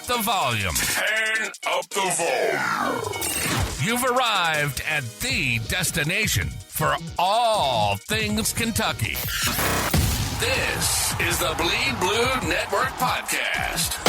the volume. Turn up the volume. You've arrived at the destination for all things Kentucky. This is the Bleed Blue Network Podcast.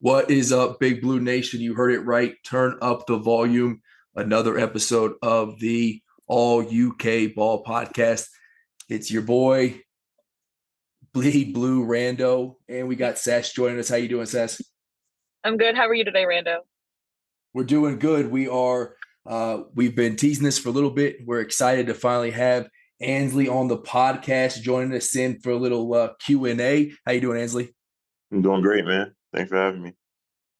What is up, Big Blue Nation? You heard it right. Turn up the volume. Another episode of the All UK Ball Podcast. It's your boy, Bleed Blue Rando, and we got Sass joining us. How you doing, Sass? I'm good. How are you today, Rando? We're doing good. We've been teasing this for a little bit. We're excited to finally have Ansley on the podcast, joining us in for a little Q&A. How you doing, Ansley? I'm doing great, man. Thanks for having me.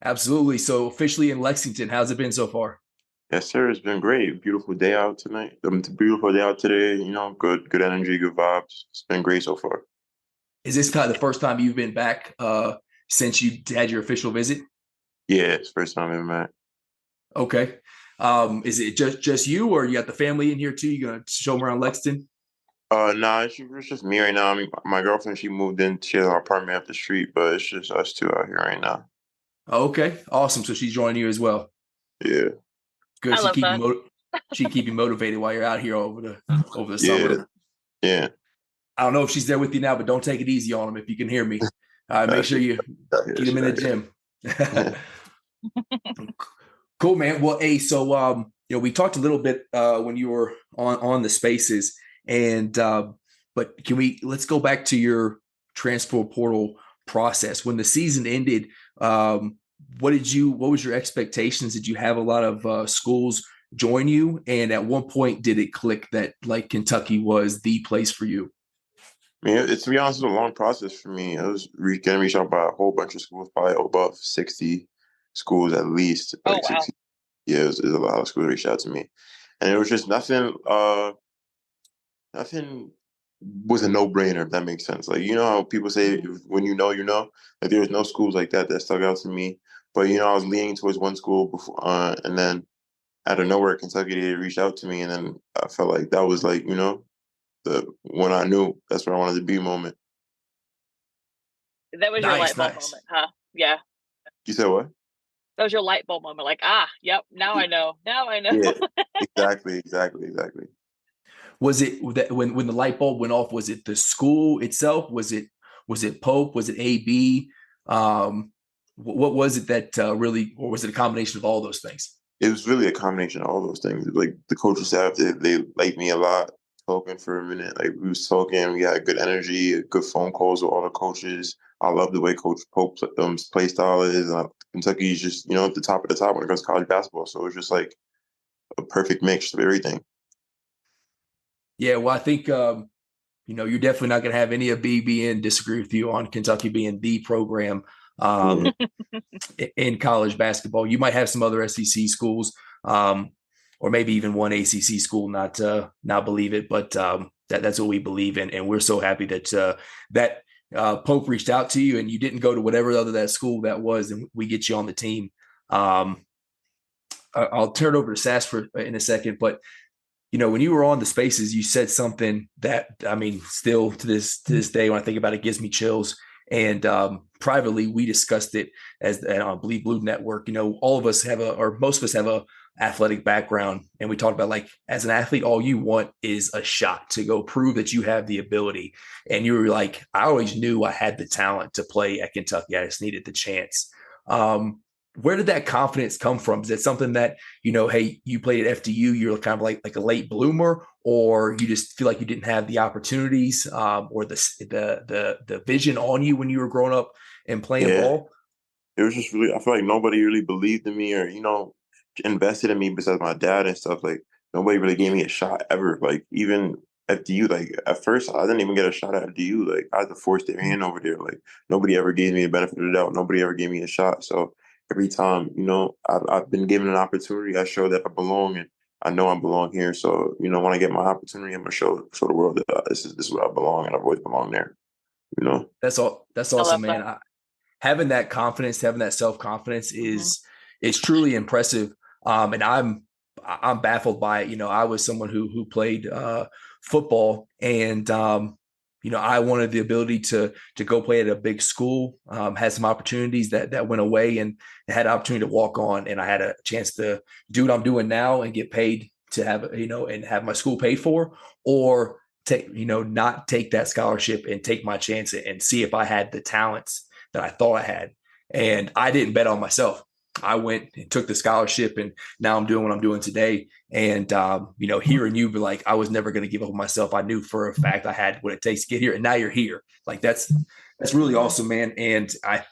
Absolutely. So officially in Lexington, how's it been so far? Yes, sir. It's been great. Beautiful day out tonight. It's a beautiful day out today. You know, good energy, good vibes. It's been great so far. Is this kind of the first time you've been back since you had your official visit? Yeah, it's the first time I've been back. Okay. Is it just you, or you got the family in here too? You gonna show them around Lexington? Nah, it's just me right now. I mean, my girlfriend, she moved in. She has an apartment up the street, but it's just us two out here right now. Okay, awesome. So she's joining you as well. Yeah. Good. I love that. She keep you motivated while you're out here over the summer. Yeah. I don't know if she's there with you now, but don't take it easy on them if you can hear me. Make sure you get them in the gym. Cool, man. Well, hey, so we talked a little bit when you were on the spaces, and but let's go back to your transfer portal process. When the season ended, what was your expectations? Did you have a lot of schools join you? And at one point, did it click that like Kentucky was the place for you? I mean, to be honest, it was a long process for me. I was getting reached out by a whole bunch of schools, probably above 60 schools at least. Oh, like wow. 60. Yeah, it was a lot of schools reached out to me. And it was just nothing was a no-brainer, if that makes sense. Like, you know how people say when you know, like there was no schools like that stuck out to me. But, I was leaning towards one school before, and then out of nowhere, Kentucky, they reached out to me. And then I felt like that was like, the when I knew that's where I wanted to be moment. That was your light bulb moment, huh? Yeah. You said what? That was your light bulb moment. Like, yep, now I know. Now I know. Yeah, exactly. Was it that when the light bulb went off? Was it the school itself? Was it Pope? Was it AB? What was it that really, or was it a combination of all those things? It was really a combination of all those things. Like the coaching staff, they liked me a lot. Talking for a minute, like we was talking, we had good energy, good phone calls with all the coaches. I love the way Coach Pope's play style is. Kentucky is just at the top of the top when it comes to college basketball. So it's just like a perfect mix of everything. Yeah, well, I think you're definitely not going to have any of BBN disagree with you on Kentucky being the program in college basketball. You might have some other SEC schools, or maybe even one ACC school not believe it, but that's what we believe in, and we're so happy that Pope reached out to you and you didn't go to whatever other that school that was, and we get you on the team. I'll turn it over to Sass in a second, but when you were on the spaces, you said something that, I mean, still to this day, when I think about it, gives me chills. And privately, we discussed it on Bleed Blue Network. All of us most of us have a athletic background, and we talked about, like, as an athlete, all you want is a shot to go prove that you have the ability. And you were like, I always knew I had the talent to play at Kentucky. I just needed the chance. Where did that confidence come from? Is it something that, hey, you played at FDU, you're kind of like a late bloomer, or you just feel like you didn't have the opportunities or the vision on you when you were growing up and playing ball? It was just really, I feel like nobody really believed in me or, invested in me besides my dad and stuff. Like, nobody really gave me a shot ever. Like, even FDU, like, at first, I didn't even get a shot at FDU. Like, I had to force their hand over there. Like, nobody ever gave me the benefit of the doubt. Nobody ever gave me a shot. So every time, I've been given an opportunity, I show that I belong, and I know I belong here. So, when I get my opportunity, I'm going to show the world that this is where I belong, and I've always belonged there. You know, That's I awesome, love man. that. Having that confidence, having that self-confidence Mhm. is truly impressive. And I'm baffled by it. I was someone who played football, and I wanted the ability to go play at a big school. Had some opportunities that went away, and had an opportunity to walk on, and I had a chance to do what I'm doing now and get paid to have and have my school paid for, or take not take that scholarship and take my chance and see if I had the talents that I thought I had. And I didn't bet on myself. I went and took the scholarship, and now I'm doing what I'm doing today. And hearing you be like, I was never going to give up on myself. I knew for a fact I had what it takes to get here, and now you're here. Like that's really awesome, man. And I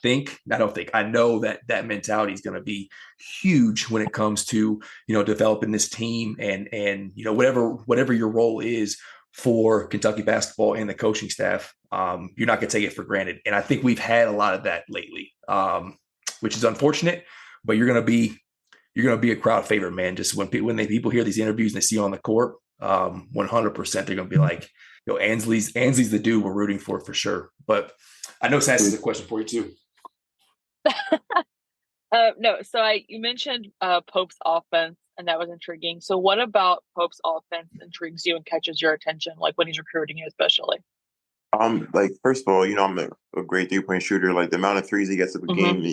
know that mentality is going to be huge when it comes to developing this team and whatever your role is for Kentucky basketball and the coaching staff. You're not going to take it for granted. And I think we've had a lot of that lately, which is unfortunate, but you're going to be a crowd favorite, man. Just when people hear these interviews and they see you on the court, 100%, they're going to be like, Ansley's the dude we're rooting for sure. But I know Sass has a question for you too. No, so you mentioned Pope's offense, and that was intriguing. So what about Pope's offense intrigues you and catches your attention, like when he's recruiting you, especially? like first of all, I'm a great 3-point shooter. Like the amount of threes he gets up a game,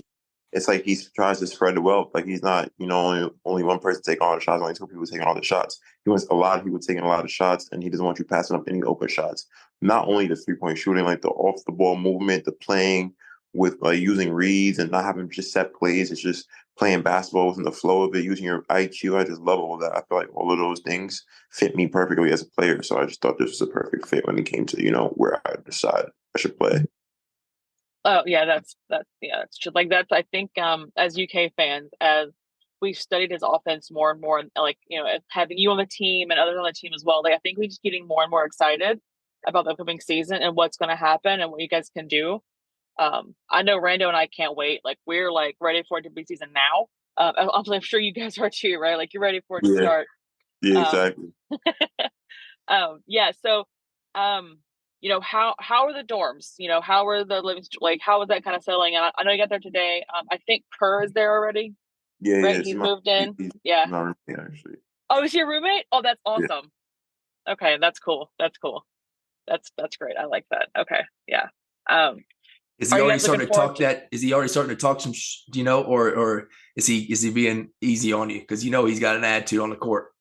it's like he tries to spread the wealth. Like he's not, only one person taking all the shots, only two people taking all the shots. He wants a lot of people taking a lot of shots, and he doesn't want you passing up any open shots. Not only the 3-point shooting, like the off the ball movement, the playing with like using reads and not having just set plays. It's just playing basketball within the flow of it, using your IQ. I just love all of that. I feel like all of those things fit me perfectly as a player. So I just thought this was a perfect fit when it came to, where I decide I should play. Oh yeah, that's true. Like that's I think as UK fans, as we've studied his offense more and more, and like having you on the team and others on the team as well, like I think we're just getting more and more excited about the upcoming season and what's going to happen and what you guys can do. I know Rando and I can't wait. Like we're like ready for it to be season now. I'm sure you guys are too, right? Like you're ready for it to start. Yeah, Um, exactly. yeah. So, how are the dorms? How are the living? Like, how is that kind of settling? And I know you got there today. I think Kerr is there already, Yeah, right? yeah. He's moved in. Yeah. Not really, actually. Oh, is he your roommate? Oh, that's Yeah. awesome. Okay, that's cool. That's cool. That's great. I like that. Okay, yeah. Is he Are you already guys looking starting to talk that? Is he already starting to talk some? Or is he being easy on you? Because he's got an attitude on the court.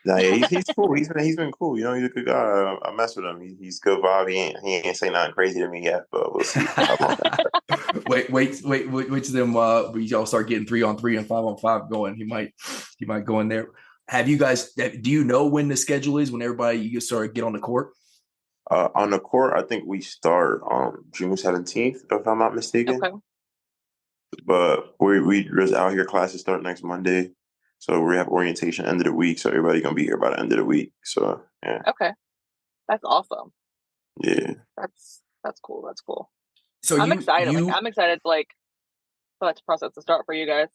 Nah, yeah, he's cool. He's been cool. He's a good guy. I mess with him. He's good vibe. He ain't say nothing crazy to me yet, but we'll see. wait to them. We y'all start getting 3-on-3 and 5-on-5 going. He might go in there. Have you guys? Do you know when the schedule is? When you start get on the court? On the court, I think we start June 17th, if I'm not mistaken. Okay. But we just out here. Classes start next Monday, so we have orientation end of the week. So everybody's gonna be here by the end of the week. So yeah. Okay, that's awesome. Yeah. That's cool. That's cool. So I'm excited. I'm excited for that process to start for you guys.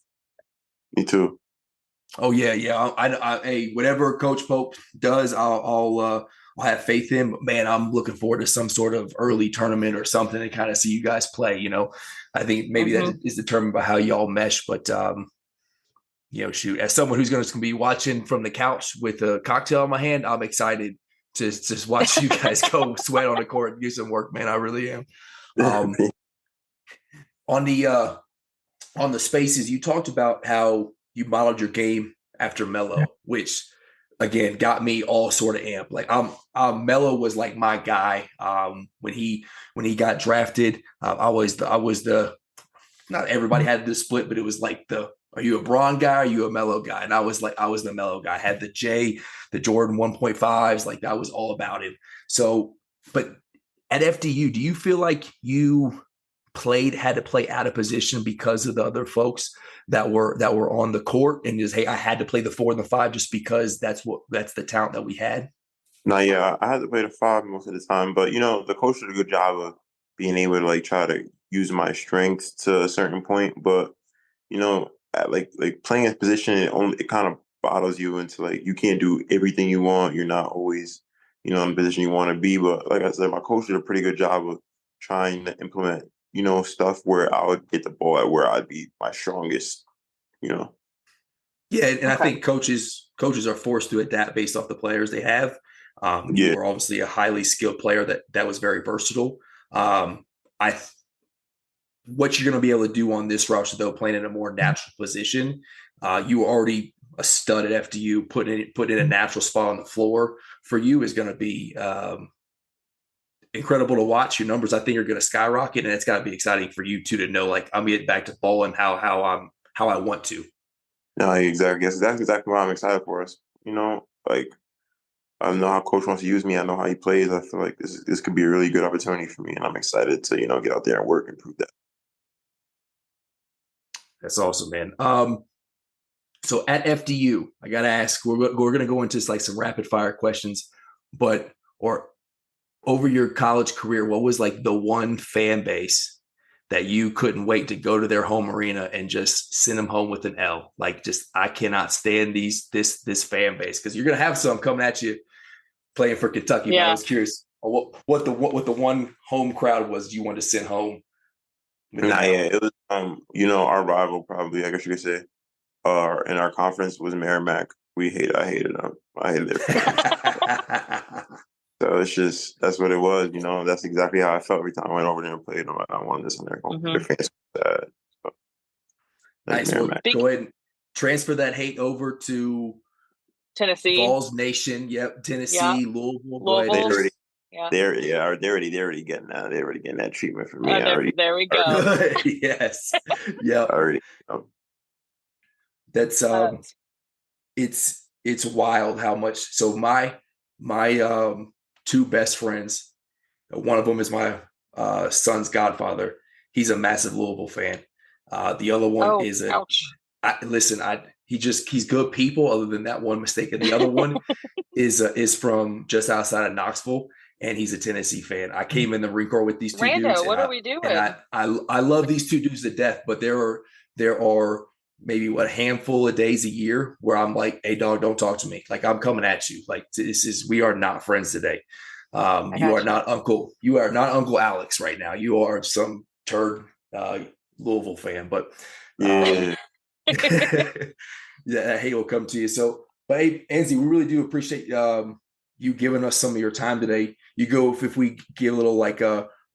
Me too. Oh yeah. Hey, whatever Coach Pope does, I'll have faith in. But man, I'm looking forward to some sort of early tournament or something to kind of see you guys play. I think maybe that is determined by how y'all mesh. But shoot, as someone who's going to be watching from the couch with a cocktail in my hand, I'm excited to just watch you guys go sweat on the court and do some work, man. I really am. On the spaces, you talked about how you modeled your game after Melo, which again got me all sort of amped. Like Melo was like my guy when he got drafted. I was the not everybody had the split, but it was like are you a Braun guy? Are you a Melo guy? And I was the Melo guy. I had the Jordan 1.5s. Like that was all about him. So, but at FDU, do you feel like you had to play out of position because of the other folks that were on the court and just, hey, I had to play the 4 and the 5 just because that's the talent that we had? No, yeah, I had to play the 5 most of the time, but the coach did a good job of being able to like try to use my strengths to a certain point. But like playing a position, it kind of bottles you into like you can't do everything you want. You're not always in the position you want to be. But like I said, my coach did a pretty good job of trying to implement, stuff where I would get the ball at where I'd be my strongest, you know. Yeah, and I Okay. think coaches are forced to adapt based off the players they have. You Yeah. were obviously a highly skilled player that was very versatile. I what you're going to be able to do on this roster, though, playing in a more natural position, you were already a stud at FDU. Putting in a natural spot on the floor for you is going to be incredible to watch. Your numbers, I think, are going to skyrocket, and it's got to be exciting for you too to know, like, I'm getting back to balling how I want to. No, exactly. That's exactly what I'm excited for us. Like I know how coach wants to use me. I know how he plays. I feel like this could be a really good opportunity for me, and I'm excited to get out there and work and prove that. That's awesome, man. So at FDU, I got to ask, we're going to go into like some rapid fire questions, or over your college career, what was like the one fan base that you couldn't wait to go to their home arena and just send them home with an L? Like, just, I cannot stand this fan base, because you're going to have some coming at you playing for Kentucky. Yeah. But I was curious what the one home crowd was you wanted to send home. Yeah, it was our rival, probably, I guess you could say, in our conference was Merrimack. I hated them. I hated their so that's what it was. That's exactly how I felt every time I went over there and played them. I wanted this in their home. Their fans were sad. So, nice. Well, go ahead and transfer that hate over to Tennessee, Vols Nation. Yep, Tennessee, Louisville. Go ahead. They're already getting that. They're already getting that treatment from me. There we go. Yes. Yeah. Already. That's it's wild how much. So my two best friends, one of them is my son's godfather. He's a massive Louisville fan. The other one is he's good people, other than that one mistake. And the other one is from just outside of Knoxville, and he's a Tennessee fan. I came in the Marine Corps with these two dudes. What are we doing? And I love these two dudes to death, but there are maybe a handful of days a year where I'm like, hey dog, don't talk to me. Like, I'm coming at you. Like, we are not friends today. You are not Uncle Alex right now. You are some turd Louisville fan, but yeah. Yeah, hate will come to you. So, but hey, Ansley, we really do appreciate you giving us some of your time today. You go, if we give a little like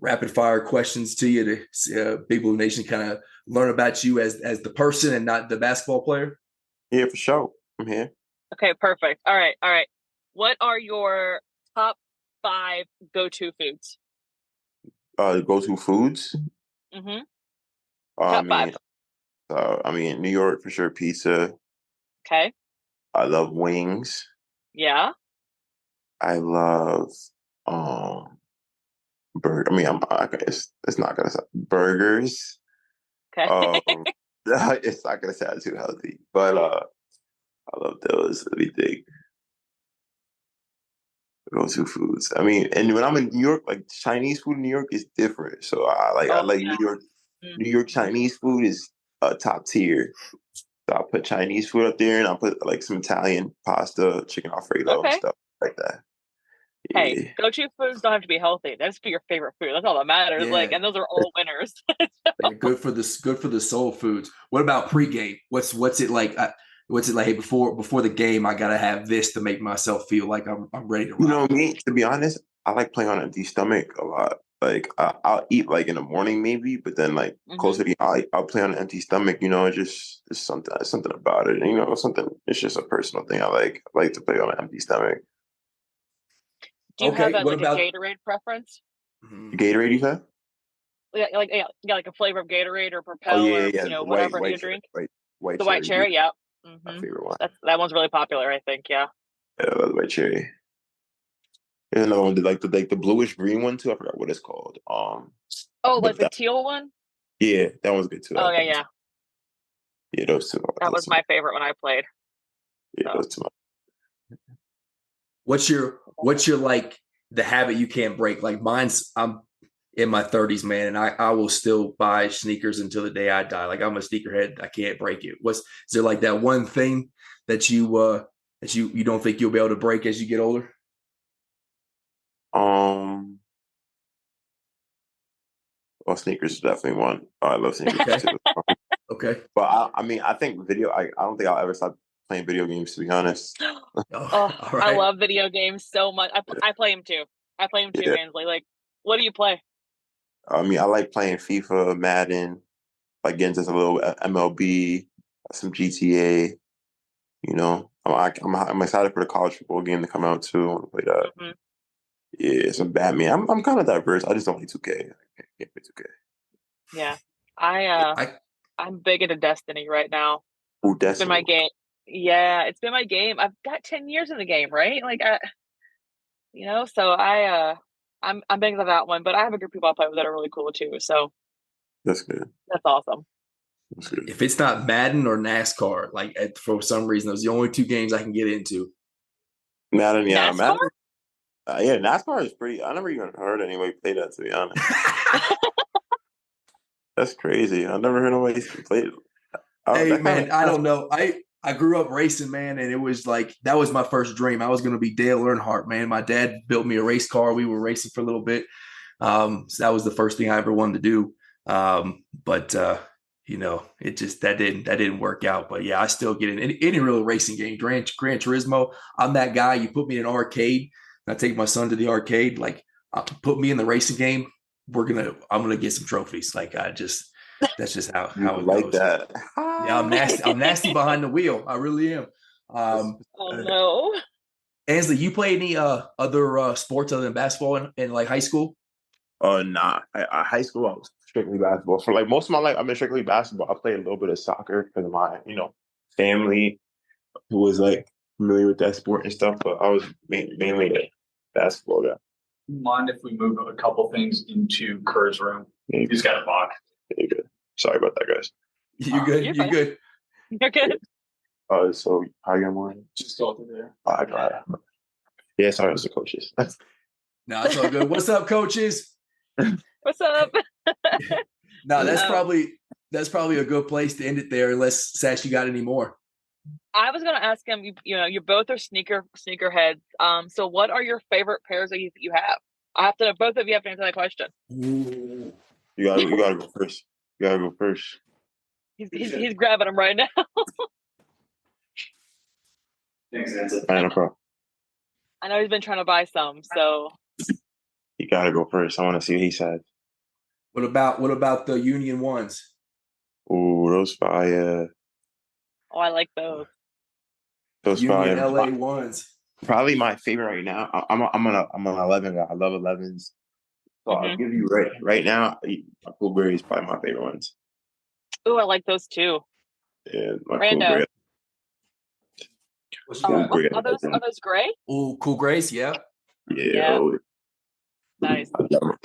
rapid fire questions to you to Big Blue Nation kind of learn about you as the person and not the basketball player. Yeah, for sure. I'm here. Okay, perfect. All right. What are your top 5 go-to foods? Go-to foods? Mm-hmm. Top 5. New York for sure. Pizza. Okay. I love wings. Yeah. I love burger. It's not gonna sound burgers. Okay. It's not gonna sound too healthy, but I love those. Let me think. Go-to foods. And when I'm in New York, like Chinese food in New York is different. So I like New York. Mm-hmm. New York Chinese food is top tier. So I'll put Chinese food up there, and I'll put like some Italian pasta, chicken Alfredo, and stuff like that. Yeah. Hey, go-to foods don't have to be healthy. That's for your favorite food. That's all that matters. Yeah. Like, and those are all winners. Good for the soul foods. What about pregame? What's it like? What's it like? Hey, before the game, I gotta have this to make myself feel like I'm ready to rock. You know me, to be honest, I like playing on an empty stomach a lot. Like I'll eat like in the morning maybe, but then like closer to I'll play on an empty stomach. It's something about it. It's just a personal thing. I like to play on an empty stomach. Do you have a Gatorade preference? Gatorade, you said? Yeah, like a flavor of Gatorade or Propel or whatever you drink. White white cherry, yeah. Mm-hmm. My favorite one. That one's really popular, I think. Yeah. Yeah, I love white cherry. There's another one, like the bluish green one too. I forgot what it's called. Like the teal one. Yeah, that one's good too. Oh yeah. Yeah, those two. That was my favorite when I played. Yeah, those two. What's your like the habit you can't break? Like mine's, I'm in my 30s, man, and I will still buy sneakers until the day I die. Like, I'm a sneakerhead. I can't break it. Is there like that one thing that you don't think you'll be able to break as you get older? Well, sneakers is definitely one. Oh, I love sneakers too. Okay. But I think I don't think I'll ever stop playing video games, to be honest. Oh, Oh, all I right. love video games so much. I play them too. Yeah. Ansley. Like, what do you play? I mean, I like playing FIFA, Madden, like getting just a little MLB, some GTA. You know, I'm excited for the college football game to come out too. I want to play that. Mm-hmm. Yeah, some Batman. I'm kind of diverse. I just don't play 2K. I can't play 2K. Yeah, I I'm big into Destiny right now. Ooh, It's been my Destiny. game. Yeah, it's been my game. I've got 10 years in the game, right? Like so I'm big into that one, but I have a group of people I play with that are really cool too. So That's good. that's awesome. That's good. if it's not Madden or NASCAR, like for some reason, those are the only two games I can get into. Madden, yeah, NASCAR? Madden. Yeah, NASCAR is pretty. I never even heard anybody play that, to be honest. That's crazy. I never heard nobody play it. Hey man, I don't know. I grew up racing, man, and it was like that was my first dream. I was going to be Dale Earnhardt, man. My dad built me a race car. We were racing for a little bit, so that was the first thing I ever wanted to do. But it just that didn't work out. But yeah, I still get in any real racing game. Gran Turismo. I'm that guy. You put me in an arcade, and I take my son to the arcade. Like, put me in the racing game. I'm gonna get some trophies. Like that's just how it like goes. that. Yeah, I'm nasty. I'm nasty behind the wheel. I really am. Oh no. Ansley, you play any other sports other than basketball in like high school? Oh, nah. High school, I was strictly basketball. For like most of my life, I've been strictly basketball. I played a little bit of soccer because of my, family who was like familiar with that sport and stuff. But I was mainly a basketball guy. Mind if we move a couple things into Kerr's room? Yeah, He's got a box. you're good. Sorry about that, guys. You good? You're You fine. good? You're good. So how you morning? Just go through there. I got it. Yeah, sorry, it was the coaches. No, it's all good. What's up, coaches? What's up? No, that's probably a good place to end it there. Unless Sash, you got any more? I was gonna ask him. You both are sneakerheads. So what are your favorite pairs that you have? Both of you have to answer that question. Ooh. You gotta go first. You gotta go first. He's grabbing them right now. Thanks, Ansley. I no problem. I know he's been trying to buy some. So You gotta go first. I want to see what he said. What about the Union ones? Ooh, those fire. oh, I like those. Those Union fire. LA ones. Probably my favorite right now. I'm an 11 guy. I love 11s. So I'll Mhm. give you right now. My Coolberry is probably my favorite ones. Ooh, I like those too. Yeah, my Rando. Coolberry. Oh, Coolberry. are those gray? Ooh, Cool Grace, yeah. Yeah. Oh, Nice. I love 'em.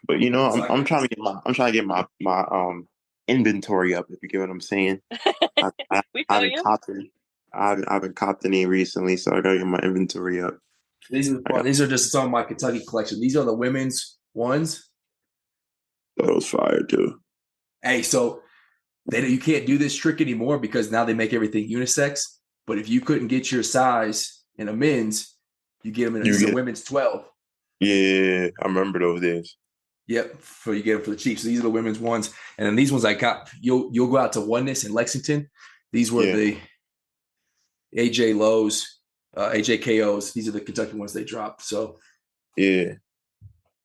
But I'm trying to get my inventory up. If you get what I'm saying. We I feel haven't you. copped any. I haven't copped any recently, so I gotta get my inventory up. These are just some of my Kentucky collection. These are the women's ones. Those fire too. Hey, so you can't do this trick anymore because now they make everything unisex. But if you couldn't get your size in a men's, you get them in a women's 12. Yeah, I remember those days. Yep, so you get them for the cheap. So these are the women's ones, and then these ones I got. You'll go out to Oneness in Lexington. These were the AJ Lowe's, AJKOs. These are the Kentucky ones they dropped. So yeah,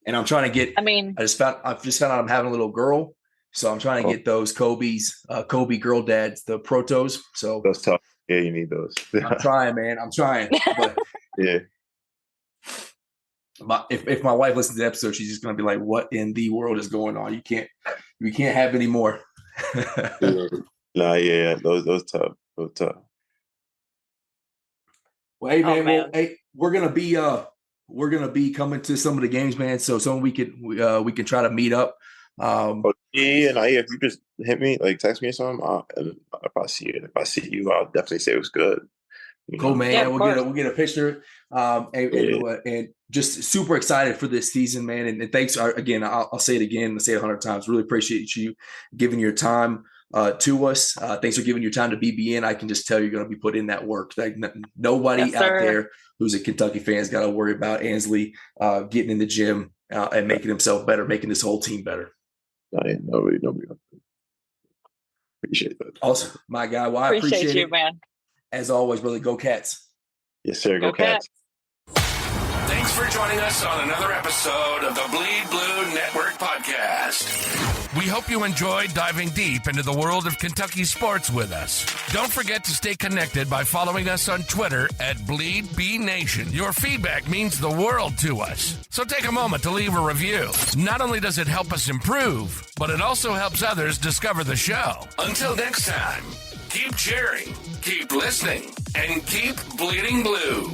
and I'm trying to get. I I've just found out I'm having a little girl, so I'm trying to get those Kobe girl dads, the protos. So those tough. Yeah, you need those. I'm trying, man. I'm trying. But yeah. If my wife listens to the episode, she's just gonna be like, "What in the world is going on? We can't have any more." Nah, yeah, those tough. Those tough. Well, hey man, man. we're gonna be coming to some of the games, man. So we can try to meet up. If you just hit me, like text me or something, and if I see you, I'll definitely say it was good. Cool, man. Yeah, we'll get a picture. And just super excited for this season, man. And thanks again. I'll say it again. I'll say it 100 times. Really appreciate you giving your time to us. Thanks for giving your time to BBN. I can just tell you're going to be put in that work. Like nobody out there who's a Kentucky fan has got to worry about Ansley getting in the gym and making himself better, making this whole team better. Nobody. Appreciate that. Awesome, my guy. Well, I Appreciate you, it. man. As always, brother, go Cats. Yes, sir. Go Cats. Thanks for joining us on another episode of the Bleed Blue Network podcast. We hope you enjoyed diving deep into the world of Kentucky sports with us. Don't forget to stay connected by following us on Twitter at BleedBNation. Your feedback means the world to us. So take a moment to leave a review. Not only does it help us improve, but it also helps others discover the show. Until next time, keep cheering, keep listening, and keep bleeding blue.